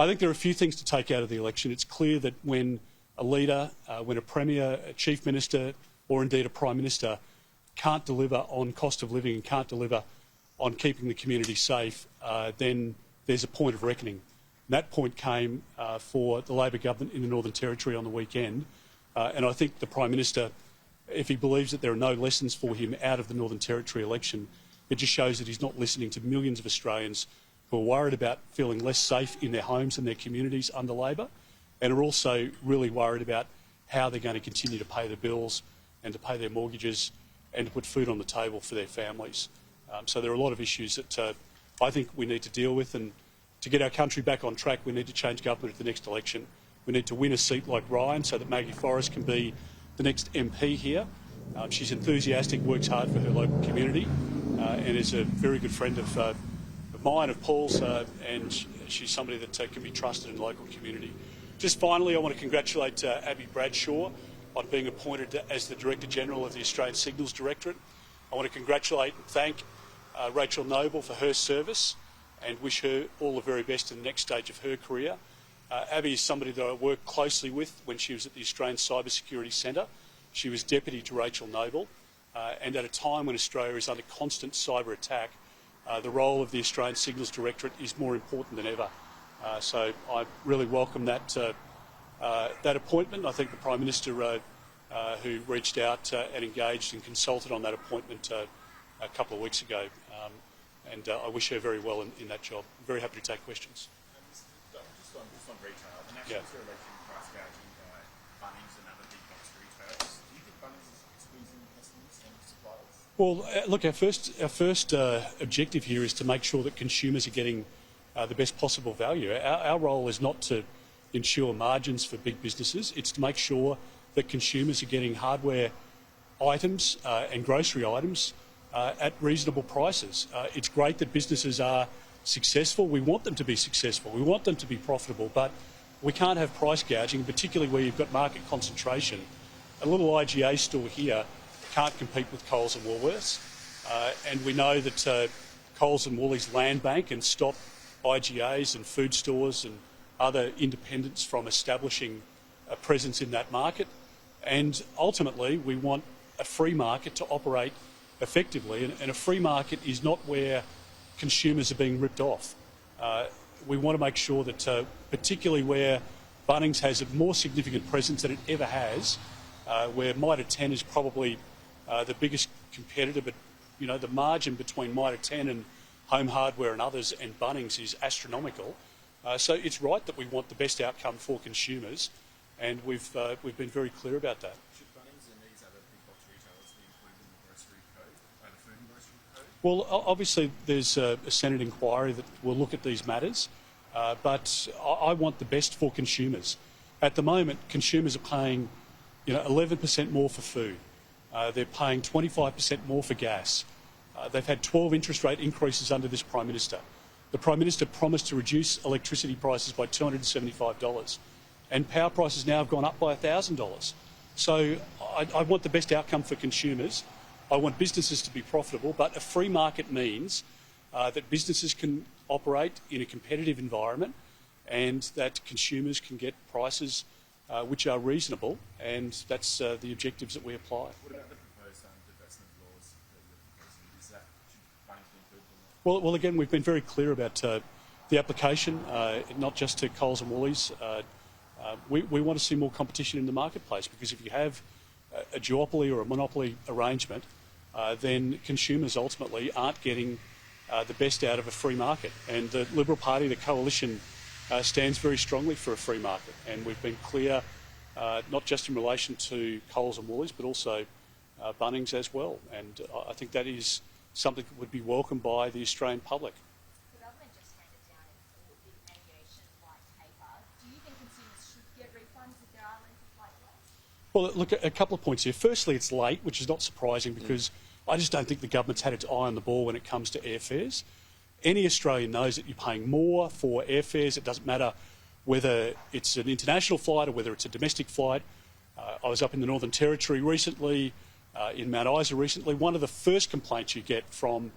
I think there are a few things to take out of the election. It's clear that when a leader, when a Premier, a Chief Minister or indeed a Prime Minister can't deliver on cost of living and can't deliver on keeping the community safe, then there's a point of reckoning. And that point came for the Labor government in the Northern Territory on the weekend, and I think the Prime Minister, if he believes that there are no lessons for him out of the Northern Territory election, it just shows that he's not listening to millions of Australians who are worried about feeling less safe in their homes and their communities under Labor, and are also really worried about how they're going to continue to pay their bills and to pay their mortgages and to put food on the table for their families. So there are a lot of issues that I think we need to deal with, and to get our country back on track, we need to change government at the next election. We need to win a seat like Ryan so that Maggie Forrest can be the next MP here. She's enthusiastic, works hard for her local community, and is a very good friend of mine, of Paul's, and she's somebody that can be trusted in the local community. Just finally, I want to congratulate Abby Bradshaw on being appointed as the Director General of the Australian Signals Directorate. I want to congratulate and thank Rachel Noble for her service and wish her all the very best in the next stage of her career. Abby is somebody that I worked closely with when she was at the Australian Cyber Security Centre. She was Deputy to Rachel Noble, and at a time when Australia is under constant cyber attack, the role of the Australian Signals Directorate is more important than ever. So I really welcome that appointment. I think the Prime Minister who reached out and engaged and consulted on that appointment a couple of weeks ago, and I wish her very well in that job. I'm very happy to take questions. Just on retail, the National Election price gouging by Bunnings and other big box retailers. Do you think Bunnings is squeezing customers and suppliers? Well, look, our first objective here is to make sure that consumers are getting the best possible value. Our role is not to ensure margins for big businesses. It's to make sure that consumers are getting hardware items and grocery items at reasonable prices. It's great that businesses are successful. We want them to be successful. We want them to be profitable, but we can't have price gouging, particularly where you've got market concentration. A little IGA store here can't compete with Coles and Woolworths, and we know that Coles and Woolies land bank and stop IGAs and food stores and other independents from establishing a presence in that market. And ultimately, we want a free market to operate effectively, and a free market is not where consumers are being ripped off. We want to make sure that, particularly where Bunnings has a more significant presence than it ever has, where Mitre 10 is probably the biggest competitor, but you know the margin between Mitre 10 and Home Hardware and others and Bunnings is astronomical. So it's right that we want the best outcome for consumers, and we've been very clear about that. Should Bunnings and these other big box retailers be included in the grocery code, the food and grocery code? Well, obviously there's a Senate inquiry that will look at these matters, but I want the best for consumers. At the moment, consumers are paying 11% more for food. They're paying 25% more for gas. They've had 12 interest rate increases under this Prime Minister. The Prime Minister promised to reduce electricity prices by $275, and power prices now have gone up by $1,000. So I want the best outcome for consumers. I want businesses to be profitable, but a free market means that businesses can operate in a competitive environment and that consumers can get prices which are reasonable, and that's the objectives that we apply. What about the proposed divestment laws that you're proposing? Should Bunnings be included in that? Well, again, we've been very clear about the application, not just to Coles and Woolies. We want to see more competition in the marketplace, because if you have a duopoly or a monopoly arrangement, then consumers ultimately aren't getting the best out of a free market. And the Liberal Party, the coalition, stands very strongly for a free market, and we've been clear not just in relation to Coles and Woolies but also Bunnings as well, and I think that is something that would be welcomed by the Australian public. The government just handed down a big aviation white paper. Do you think consumers should get refunds if there are lengthy flight delays? Well, look, a couple of points here. Firstly, it's late, which is not surprising, because I just don't think the government's had its eye on the ball when it comes to airfares. Any Australian knows that you're paying more for airfares. It doesn't matter whether it's an international flight or whether it's a domestic flight. I was up in the Northern Territory recently, in Mount Isa recently. One of the first complaints you get from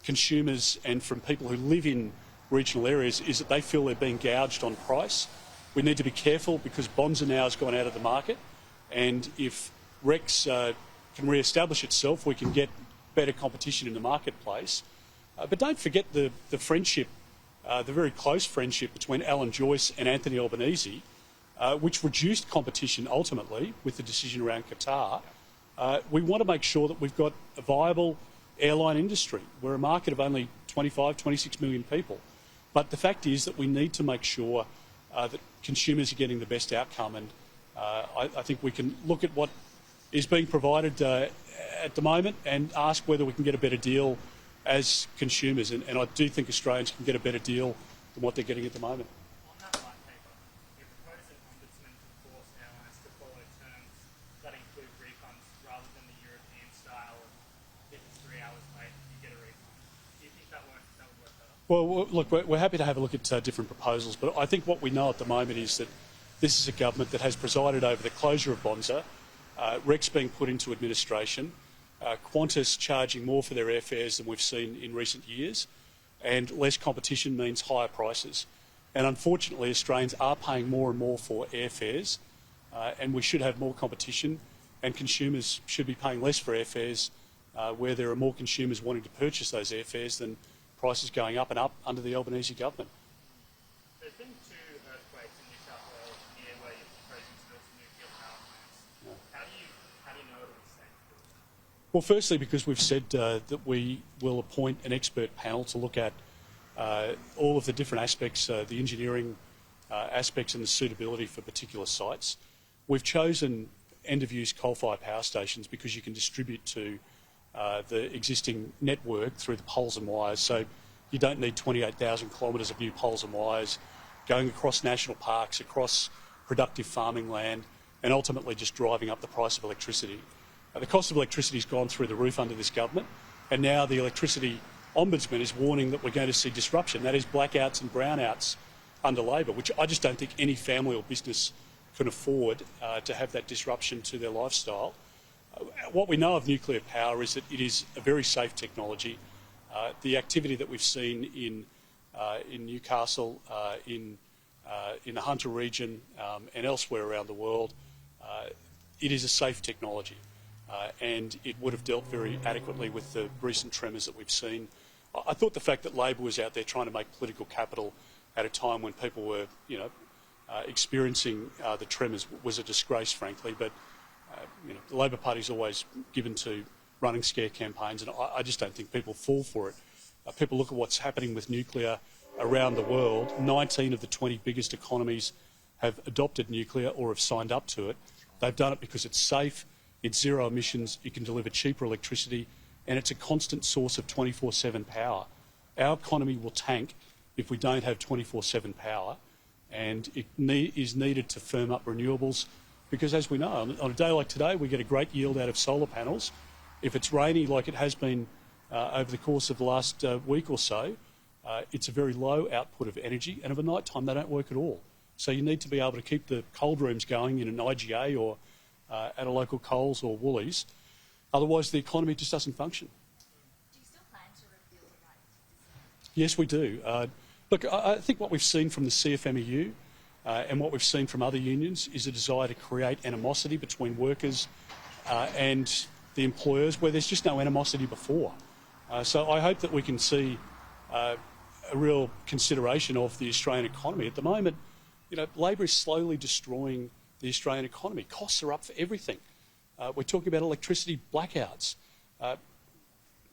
consumers and from people who live in regional areas is that they feel they're being gouged on price. We need to be careful because Bonza now has gone out of the market, and if Rex can re-establish itself, we can get better competition in the marketplace. But don't forget the friendship, the very close friendship between Alan Joyce and Anthony Albanese, which reduced competition ultimately with the decision around Qatar. We want to make sure that we've got a viable airline industry. We're a market of only 25, 26 million people. But the fact is that we need to make sure that consumers are getting the best outcome. And I think we can look at what is being provided at the moment and ask whether we can get a better deal as consumers. And I do think Australians can get a better deal than what they're getting at the moment. On that white paper, you're proposing ombudsmen to force airlines to follow terms that include refunds rather than the European style of if it's 3 hours late, you get a refund. Do you think that would work better? Well, look, we're happy to have a look at different proposals, but I think what we know at the moment is that this is a government that has presided over the closure of Bonza, Rex being put into administration, Qantas charging more for their airfares than we've seen in recent years, and less competition means higher prices. And unfortunately, Australians are paying more and more for airfares, and we should have more competition, and consumers should be paying less for airfares where there are more consumers wanting to purchase those airfares than prices going up and up under the Albanese government. There's been 2 earthquakes in New South Wales near where you're proposing to build some nuclear power plants. Yeah. How do you know it'll be safe? Well, firstly, because we've said that we will appoint an expert panel to look at all of the different aspects, the engineering aspects and the suitability for particular sites. We've chosen end-of-use coal-fired power stations because you can distribute to the existing network through the poles and wires. So you don't need 28,000 kilometres of new poles and wires going across national parks, across productive farming land, and ultimately just driving up the price of electricity. The cost of electricity has gone through the roof under this government, and now the electricity ombudsman is warning that we're going to see disruption. That is blackouts and brownouts under Labor, which I just don't think any family or business can afford to have that disruption to their lifestyle. What we know of nuclear power is that it is a very safe technology. The activity that we've seen in Newcastle, in the Hunter region and elsewhere around the world, it is a safe technology. And it would have dealt very adequately with the recent tremors that we've seen. I thought the fact that Labor was out there trying to make political capital at a time when people were, experiencing the tremors was a disgrace, frankly. But the Labor Party's always given to running scare campaigns, and I just don't think people fall for it. People look at what's happening with nuclear around the world. 19 of the 20 biggest economies have adopted nuclear or have signed up to it. They've done it because it's safe. It's zero emissions, it can deliver cheaper electricity, and it's a constant source of 24/7 power. Our economy will tank if we don't have 24/7 power, and it is needed to firm up renewables because, as we know, on a day like today, we get a great yield out of solar panels. If it's rainy like it has been over the course of the last week or so, it's a very low output of energy, and of a night time they don't work at all. So you need to be able to keep the cold rooms going in an IGA or at a local Coles or Woolies. Otherwise, the economy just doesn't function. Do you still plan to repeal the right to dissent? Yes, we do. Look, I think what we've seen from the CFMEU and what we've seen from other unions is a desire to create animosity between workers and the employers where there's just no animosity before. So I hope that we can see a real consideration of the Australian economy. At the moment, Labor is slowly destroying the Australian economy. Costs are up for everything. We're talking about electricity blackouts.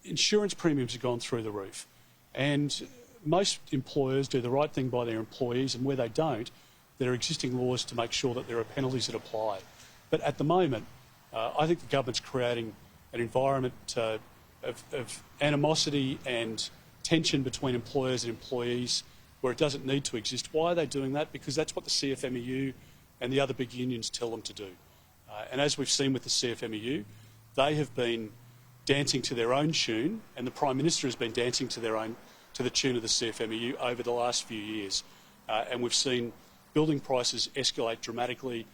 Insurance premiums have gone through the roof. And most employers do the right thing by their employees, and where they don't, there are existing laws to make sure that there are penalties that apply. But at the moment, I think the government's creating an environment of animosity and tension between employers and employees where it doesn't need to exist. Why are they doing that? Because that's what the CFMEU and the other big unions tell them to do. And as we've seen with the CFMEU, they have been dancing to their own tune, and the Prime Minister has been dancing to the tune of the CFMEU over the last few years. And we've seen building prices escalate dramatically,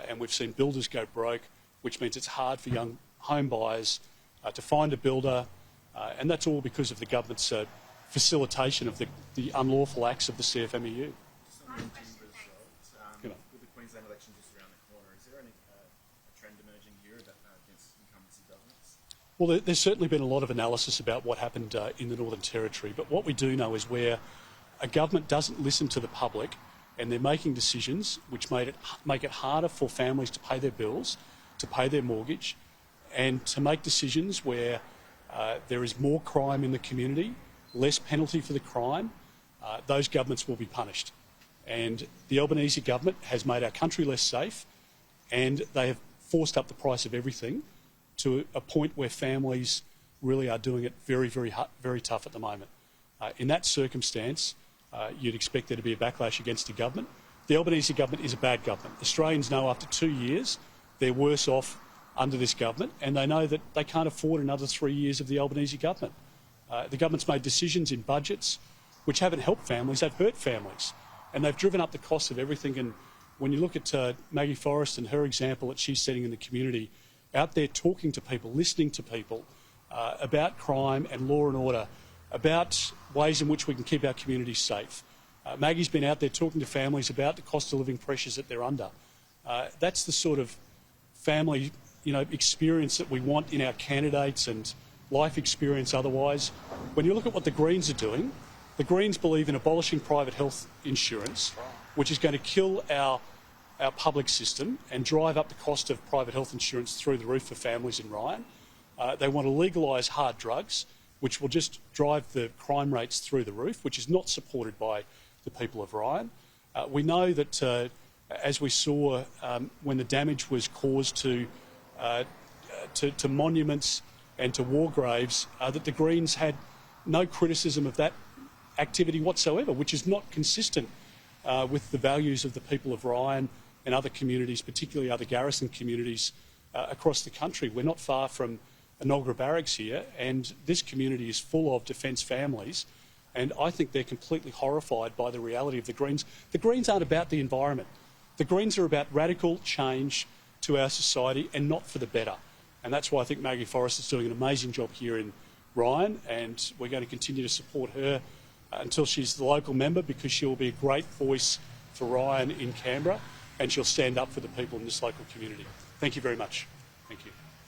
and we've seen builders go broke, which means it's hard for young home buyers to find a builder, and that's all because of the government's facilitation of the unlawful acts of the CFMEU. Just on the agenda as well, with the Queensland election just around the corner, is there any a trend emerging here against incumbency governments? Well, there's certainly been a lot of analysis about what happened in the Northern Territory, but what we do know is where a government doesn't listen to the public and they're making decisions which make it harder for families to pay their bills, to pay their mortgage, and to make decisions where there is more crime in the community, less penalty for the crime, those governments will be punished. And the Albanese government has made our country less safe, and they have forced up the price of everything to a point where families really are doing it very, very tough at the moment. In that circumstance, you'd expect there to be a backlash against the government. The Albanese government is a bad government. Australians know after 2 years they're worse off under this government, and they know that they can't afford another 3 years of the Albanese government. The government's made decisions in budgets which haven't helped families, they've hurt families, and they've driven up the cost of everything. And when you look at Maggie Forrest and her example that she's setting in the community, out there talking to people, listening to people about crime and law and order, about ways in which we can keep our communities safe. Maggie's been out there talking to families about the cost of living pressures that they're under. That's the sort of family experience that we want in our candidates and life experience otherwise. When you look at what the Greens are doing, the Greens believe in abolishing private health insurance, which is going to kill our public system and drive up the cost of private health insurance through the roof for families in Ryan. They want to legalise hard drugs, which will just drive the crime rates through the roof, which is not supported by the people of Ryan. We know that, as we saw when the damage was caused to monuments and to war graves, that the Greens had no criticism of that activity whatsoever, which is not consistent with the values of the people of Ryan and other communities, particularly other garrison communities across the country. We're not far from Enoggera Barracks here, and this community is full of defence families, and I think they're completely horrified by the reality of the Greens. The Greens aren't about the environment. The Greens are about radical change to our society and not for the better. And that's why I think Maggie Forrest is doing an amazing job here in Ryan, and we're going to continue to support her until she's the local member, because she will be a great voice for Ryan in Canberra, and she'll stand up for the people in this local community. Thank you very much. Thank you.